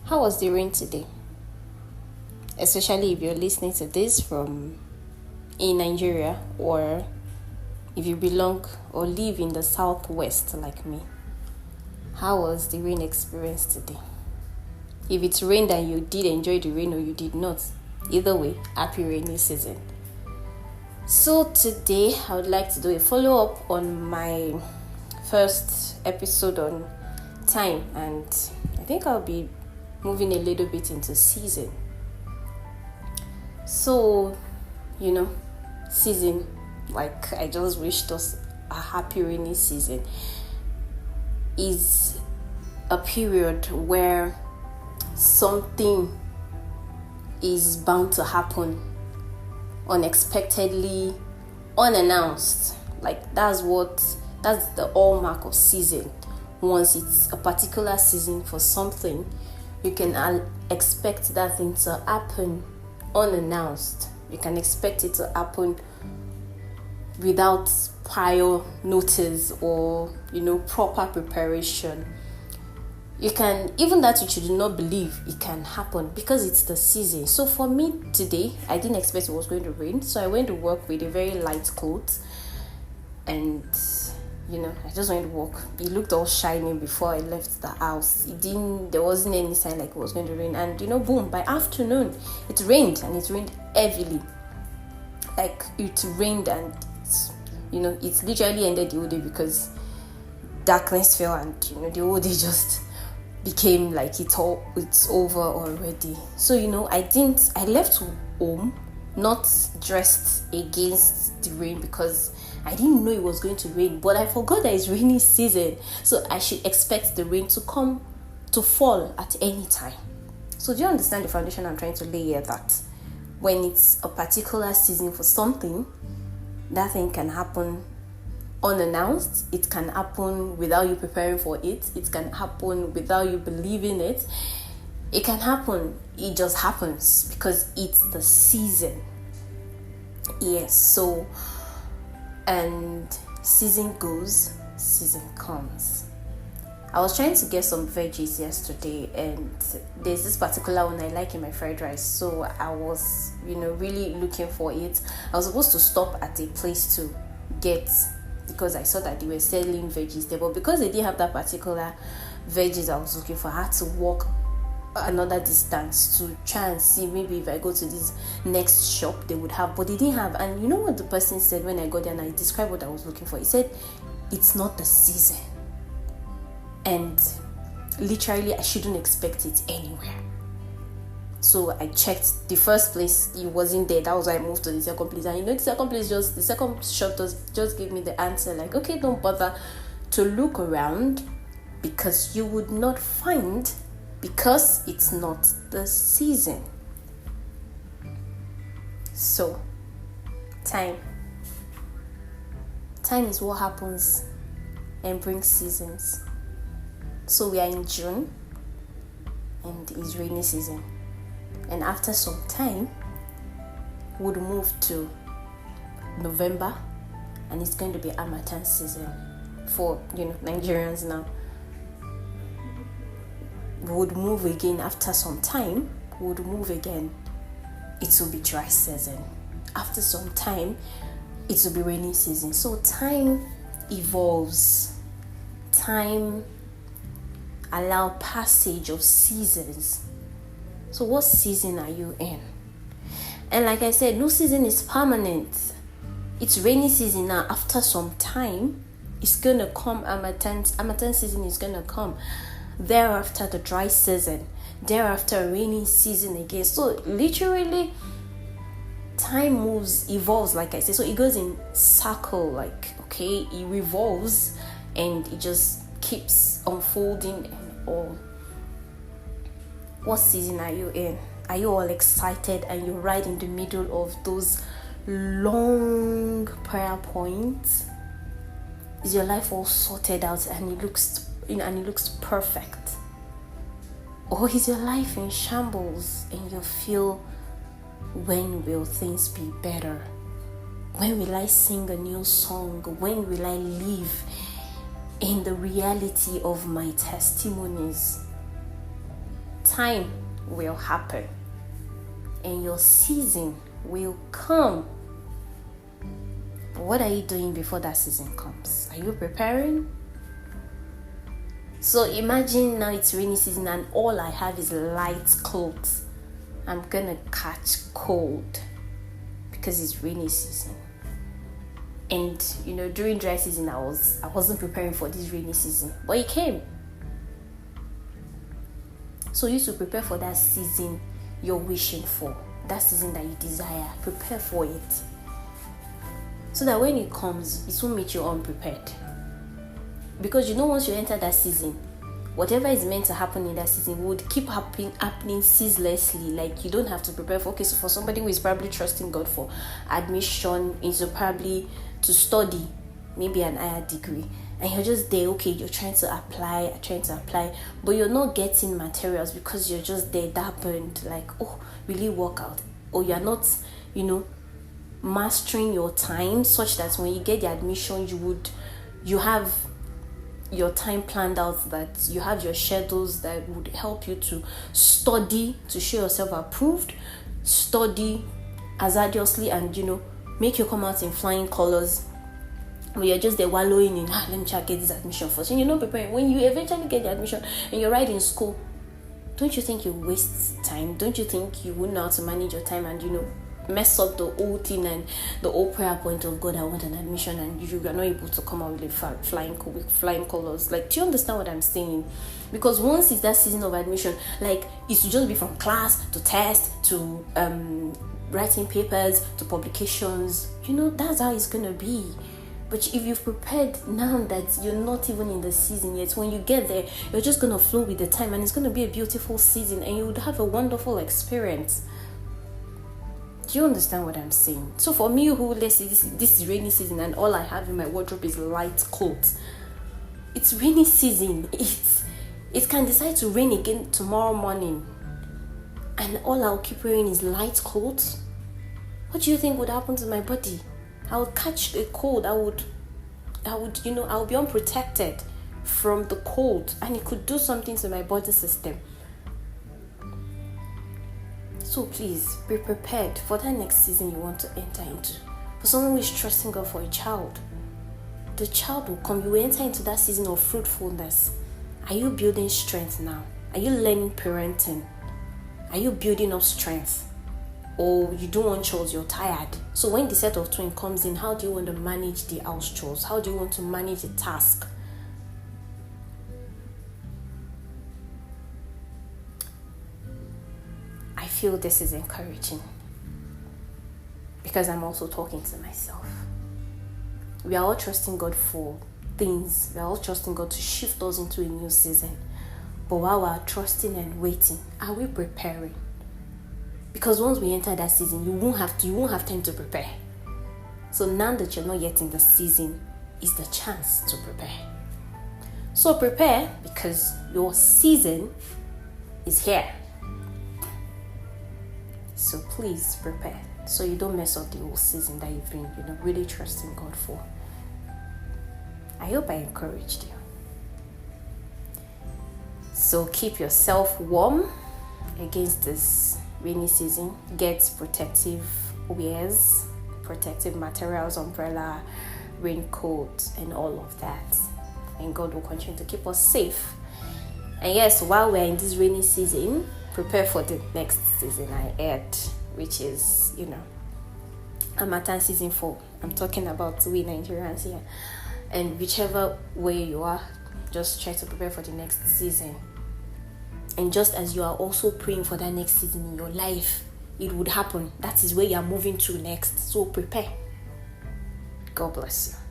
How was the rain today? Especially if you're listening to this from in Nigeria, or if you belong or live in the southwest like me. How was the rain experience today? If it rained and you did enjoy the rain or you did not, either way, happy rainy season. So today I would like to do a follow-up on my first episode on time, and I think I'll be moving a little bit into season. So, season, like I just wished us a happy rainy season, is a period where something is bound to happen unexpectedly, unannounced. Like that's the hallmark of season. Once it's a particular season for something, you can expect that thing to happen unannounced. You can expect it to happen without prior notice or proper preparation. You can, even that which you do not believe it can happen, because it's the season. So for me today, I didn't expect it was going to rain, so I went to work with a very light coat, and I just went to work. It looked all shiny before I left the house. There wasn't any sign like it was going to rain, and boom, by afternoon it rained, and it rained heavily. Like it rained, and it literally ended the whole day because darkness fell, and the whole day just became like it's over already. So I left home not dressed against the rain because I didn't know it was going to rain, but I forgot that it's rainy season, so I should expect the rain to fall at any time. So do you understand the foundation I'm trying to lay here? That when it's a particular season for something, that thing can happen unannounced. It can happen without you preparing for it. It can happen without you believing it. It can happen. It just happens because it's the season. Yes, so, and season goes, season comes. I was trying to get some veggies yesterday, and there's this particular one I like in my fried rice, so I was really looking for it. I was supposed to stop at a place to get, because I saw that they were selling veggies there, but because they didn't have that particular veggies I was looking for, I had to walk another distance to try and see maybe if I go to this next shop they would have, but they didn't have. And you know what the person said when I got there and I described what I was looking for? He said it's not the season, and literally I shouldn't expect it anywhere. So I checked the first place, it wasn't there. That was why I moved to the second place, and the second shop just gave me the answer like, okay, don't bother to look around because you would not find, because it's not the season. So time is what happens and brings seasons. So we are in June and it's rainy season, and after some time we'll move to November, and it's going to be Harmattan season for Nigerians now. We would move again after some time. We would move again. It will be dry season. After some time, it will be rainy season. So time evolves. Time allow passage of seasons. So what season are you in? And like I said, no season is permanent. It's rainy season now. After some time, it's gonna come. Harmattan season is gonna come. Thereafter the dry season, thereafter rainy season again. So literally time evolves, like I said. So it goes in circle, like it revolves and it just keeps unfolding and all. What season are you in? Are you all excited and you're right in the middle of those long prayer points? Is your life all sorted out and it looks perfect? Or is your life in shambles and you feel, when will things be better? When will I sing a new song? When will I live in the reality of my testimonies. Time will happen and your season will come. But what are you doing before that season comes? Are you preparing? So imagine now it's rainy season and all I have is light clothes. I'm gonna catch cold because it's rainy season. And during dry season I wasn't preparing for this rainy season, but it came. So you should prepare for that season you're wishing for, that season that you desire. Prepare for it, so that when it comes, it won't meet you unprepared. Because once you enter that season, whatever is meant to happen in that season would keep happening ceaselessly. Like you don't have to prepare for. Okay, so for somebody who is probably trusting God for admission, into probably to study maybe an higher degree, and you're just there, okay, you're trying to apply, but you're not getting materials because you're just there, that burned, like, oh, will it work out? Or you're not, mastering your time such that when you get the admission, you have your time planned out, that you have your schedules that would help you to study, to show yourself approved, study assiduously, and make you come out in flying colors. But you're just there wallowing in, let me try to get this admission first. And you're not preparing. When you eventually get the admission and you're right in school, don't you think you waste time? Don't you think you wouldn't know how to manage your time and mess up the whole thing and the whole prayer point of God, I want an admission, and you are not able to come out with flying colors? Like, do you understand what I'm saying? Because once it's that season of admission, like, it should just be from class to test to writing papers to publications. That's how it's gonna be. But if you've prepared now that you're not even in the season yet, when you get there, you're just gonna flow with the time, and it's gonna be a beautiful season, and you would have a wonderful experience. Do you understand what I'm saying? So for me, let's say this is rainy season and all I have in my wardrobe is light clothes. It's rainy season. It can decide to rain again tomorrow morning, and all I'll keep wearing is light clothes. What do you think would happen to my body? I would catch a cold. I would I'll be unprotected from the cold, and it could do something to my body system. So please be prepared for that next season you want to enter into. For someone who is trusting God for a child, the child will come. You will enter into that season of fruitfulness. Are you building strength now? Are you learning parenting? Are you building up strength? Or you don't want chores, you're tired? So when the set of twin comes in, how do you want to manage the house chores? How do you want to manage the task? I feel this is encouraging because I'm also talking to myself. We are all trusting God for things. We are all trusting God to shift us into a new season. But while we're trusting and waiting, are we preparing? Because once we enter that season, you won't have time to prepare. So now that you're not yet in the season, is the chance to prepare. So prepare, because your season is here. So please prepare, so you don't mess up the whole season that you've been, really trusting God for. I hope I encouraged you. So keep yourself warm against this rainy season. Get protective wears, protective materials, umbrella, raincoat, and all of that. And God will continue to keep us safe. And yes, while we're in this rainy season, prepare for the next season ahead, which is, Harmattan season 4. I'm talking about we Nigerians here. And whichever way you are, just try to prepare for the next season. And just as you are also praying for that next season in your life, it would happen. That is where you are moving to next. So prepare. God bless you.